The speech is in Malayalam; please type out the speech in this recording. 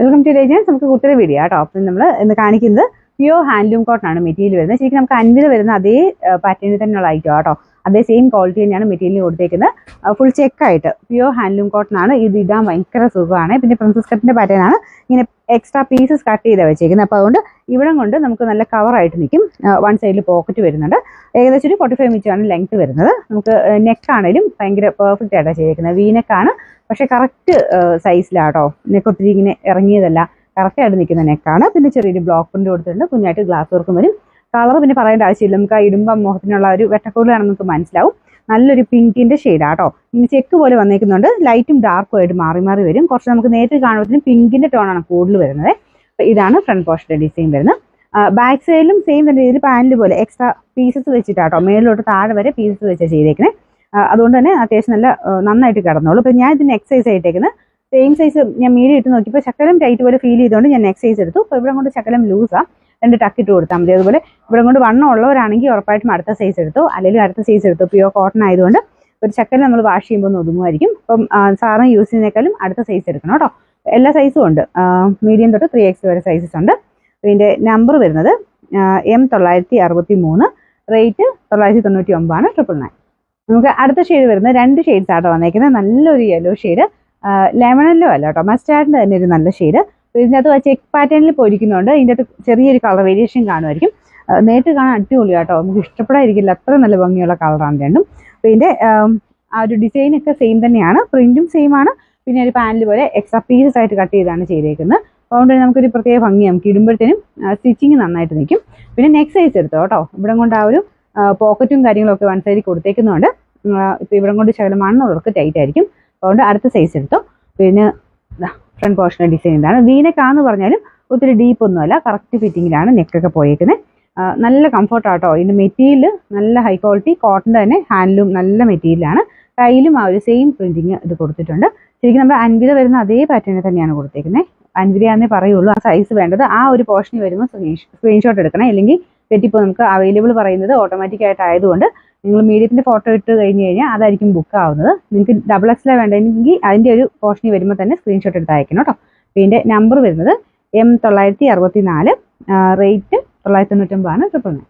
Welcome to രേജൻസ്. നമുക്ക് കുത്തിരി വീഡിയോ കേട്ടോ. അപ്പം നമ്മൾ ഇന്ന് കാണിക്കുന്നത് പ്യൂർ ഹാൻഡ്ലൂം കോട്ടൺ ആണ് മെറ്റീരിയൽ വരുന്നത്. ശരിക്കും നമുക്ക് 50 വരുന്ന അതേ പാറ്റേണിൽ തന്നെയുള്ള ഐറ്റം കേട്ടോ. അതേ സെയിം ക്വാളിറ്റി തന്നെയാണ് മെറ്റീരിയൽ കൊടുത്തേക്കുന്നത്. ഫുൾ ചെക്കായിട്ട് പ്യൂർ ഹാൻഡ്ലൂം കോട്ടൺ ആണ്. ഇത് ഇടാൻ ഭയങ്കര സുഖമാണ്. പിന്നെ പ്രിൻസസ് കട്ടിന്റെ പാറ്റേൺ ആണ്. ഇങ്ങനെ എക്സ്ട്രാ പീസസ് കട്ട് ചെയ്ത് വെച്ചേക്കുന്നത്. അപ്പോൾ അതുകൊണ്ട് ഇവിടെ കൊണ്ട് നമുക്ക് നല്ല കവറായിട്ട് നിൽക്കും. വൺ സൈഡിൽ പോക്കറ്റ് വരുന്നുണ്ട്. ഏകദേശം ഒരു 45 ഇഞ്ചാണ് ലെങ്ത് വരുന്നത്. നമുക്ക് നെക്ക് ആണെങ്കിലും ഭയങ്കര പെർഫെക്റ്റ് ആയിട്ടാണ് ചെയ്തേക്കുന്നത്. വീനെക്കാണ്, പക്ഷെ കറക്റ്റ് സൈസിലാട്ടോ. നെക്ക് ഒത്തിരി ഇങ്ങനെ ഇറങ്ങിയതല്ല, കറക്റ്റായിട്ട് നിൽക്കുന്ന നെക്കാണ്. പിന്നെ ചെറിയൊരു ബ്ലോക്ക് പ്രിന്റ് കൊടുത്തിട്ടുണ്ട്. കുഞ്ഞായിട്ട് ഗ്ലാസ് വർക്കും വരും. കളർ പിന്നെ പറയേണ്ട ആവശ്യമില്ല. നമുക്ക് ആ ഇടുമ്പം മുഖത്തിനുള്ള ഒരു വെട്ടക്കൂടുതലാണെന്ന് നമുക്ക് മനസ്സിലാവും. നല്ലൊരു പിങ്കിന്റെ ഷെയ്ഡാട്ടോ. ഇങ്ങനെ ചെക്ക് പോലെ വന്നേക്കുന്നുണ്ട്. ലൈറ്റും ഡാർക്കും ആയിട്ട് മാറി മാറി വരും. കുറച്ച് നമുക്ക് നേരിട്ട് കാണുമ്പോഴത്തേനും പിങ്കിന്റെ ടോണാണ് കൂടുതൽ വരുന്നത്. അപ്പോൾ ഇതാണ് ഫ്രണ്ട് പോർഷന്റെ ഡിസൈൻ വരുന്നത്. ബാക്ക് സൈഡിലും സെയിം തന്നെ രീതിയിൽ പാനൽ പോലെ എക്സ്ട്രാ പീസസ് വെച്ചിട്ടാട്ടോ. മേളിലോട്ട് താഴെ വരെ പീസസ് വെച്ചാൽ ചെയ്തേക്കുന്നത്. അതുകൊണ്ട് തന്നെ അത്യാവശ്യം നല്ല നന്നായിട്ട് കിടന്നോളൂ. അപ്പോൾ ഞാൻ ഇതിന് എക്സൈസ് ആയിട്ടേക്കുന്നത് സെയിം സൈസ് ഞാൻ മീഡിയം ഇട്ട് നോക്കിയപ്പോൾ ശകലം ടൈറ്റ് പോലെ ഫീൽ ചെയ്തുകൊണ്ട് ഞാൻ എക്സൈസ് എടുത്തു. അപ്പോൾ ഇവിടെ കൊണ്ട് ശകലം ലൂസാണ്. 2 ടക്കിട്ട് കൊടുത്താൽ മതി. അതുപോലെ ഇവിടെ കൊണ്ട് വണ്ണം ഉള്ളവരാണെങ്കിൽ ഉറപ്പായിട്ടും അടുത്ത സൈസ് എടുത്തു, അല്ലെങ്കിൽ അടുത്ത സൈസ് എടുത്തു. പ്യൂർ കോട്ടൺ ആയതുകൊണ്ട് ഒരു ശകലം നമ്മൾ വാഷ് ചെയ്യുമ്പോൾ ഒന്ന് ഒതുങ്ങുമായിരിക്കും. അപ്പം സാറിന് യൂസ് ചെയ്യുന്നതിനേക്കാളും അടുത്ത സൈസ് എടുക്കണം കേട്ടോ. എല്ലാ സൈസും ഉണ്ട്. മീഡിയം തൊട്ട് 3X വരെ സൈസസ് ഉണ്ട്. ഇതിൻ്റെ നമ്പർ വരുന്നത് M963, റേറ്റ് 999 ആണ്. 999. നമുക്ക് അടുത്ത ഷെയ്ഡ് വരുന്നത് 2 ഷെയ്ഡ്സ് ആട്ടോ വന്നേക്കുന്നത്. നല്ലൊരു യെല്ലോ ഷെയ്ഡ്, ലെമണല്ലോ അല്ല കേട്ടോ, മസ്റ്റാർഡിൻ്റെ തന്നെ ഒരു നല്ല ഷെയ്ഡ്. ഇതിൻ്റെ അകത്ത് ചെക്ക് പാറ്റേണിൽ പോയിരിക്കുന്നുണ്ട്. ഇതിൻ്റെ അകത്ത് ചെറിയൊരു കളർ വേരിയേഷൻ കാണുമായിരിക്കും. നേരിട്ട് കാണാൻ അടിപൊളി കേട്ടോ. നമുക്ക് ഇഷ്ടപ്പെടാതിരിക്കില്ല, അത്ര നല്ല ഭംഗിയുള്ള കളറാണ് രണ്ടും. അപ്പോൾ ഇതിൻ്റെ ആ ഒരു ഡിസൈനൊക്കെ സെയിം തന്നെയാണ്. പ്രിൻറ്റും സെയിം ആണ്. പിന്നെ ഒരു പാനൽ പോലെ എക്സ്ട്രാ പീസസ് ആയിട്ട് കട്ട് ചെയ്താണ് ചെയ്തേക്കുന്നത്. അതുകൊണ്ട് നമുക്കൊരു പ്രത്യേക ഭംഗി, നമുക്ക് ഇടുമ്പോഴത്തേനും സ്റ്റിച്ചിങ് നന്നായിട്ട് നിൽക്കും. പിന്നെ നെക്സ്റ്റ് സൈസ് എടുത്തോ കേട്ടോ. ഇവിടെ കൊണ്ട് ആ ഒരു പോക്കറ്റും കാര്യങ്ങളൊക്കെ വൺ സൈഡിൽ കൊടുത്തേക്കുന്നുണ്ട്. ഇപ്പോൾ ഇവിടെ കൊണ്ട് ശകലം മണ്ണുള്ളവർക്ക് ടൈറ്റ് ആയിരിക്കും. അതുകൊണ്ട് അടുത്ത സൈസ് എടുത്തോ. പിന്നെ ഫ്രണ്ട് പോർഷൻ്റെ ഡിസൈൻ ഇതാണ്. വീനെക്കാന്ന് പറഞ്ഞാലും ഒത്തിരി ഡീപ്പ് ഒന്നുമല്ല, കറക്റ്റ് ഫിറ്റിങ്ങിലാണ് നെക്കൊക്കെ പോയേക്കുന്നത്. നല്ല കംഫർട്ടാട്ടോ. ഇതിൻ്റെ മെറ്റീരിയൽ നല്ല ഹൈ ക്വാളിറ്റി കോട്ടൻ്റെ തന്നെ ഹാൻഡ്ലൂം നല്ല മെറ്റീരിയലാണ്. കയ്യിലും ആ ഒരു സെയിം പ്രിൻറ്റിങ് ഇത് കൊടുത്തിട്ടുണ്ട്. ശരിക്കും നമ്മൾ 50 വരുന്ന അതേ പാറ്റേണിൽ തന്നെയാണ് കൊടുത്തേക്കുന്നത്. 50 ആണെന്നേ പറയുള്ളൂ. ആ സൈസ് വേണ്ടത് ആ ഒരു പോർഷനിൽ വരുമ്പോൾ സ്ക്രീൻഷോട്ട് എടുക്കണം. അല്ലെങ്കിൽ തെറ്റിപ്പോൾ നമുക്ക് അവൈലബിൾ പറയുന്നത് ഓട്ടോമാറ്റിക് ആയിട്ടായതുകൊണ്ട് നിങ്ങൾ മീഡിയത്തിൻ്റെ ഫോട്ടോ ഇട്ട് കഴിഞ്ഞ് കഴിഞ്ഞാൽ അതായിരിക്കും ബുക്ക് ആവുന്നത്. നിങ്ങൾക്ക് XXL വേണ്ടെങ്കിൽ അതിൻ്റെ ഒരു പോർഷനിൽ വരുമ്പോൾ തന്നെ സ്ക്രീൻഷോട്ട് എടുത്ത് അയക്കണം കേട്ടോ. ഇതിൻ്റെ നമ്പർ വരുന്നത് M964, റേറ്റ് 999 ആണ്. 999.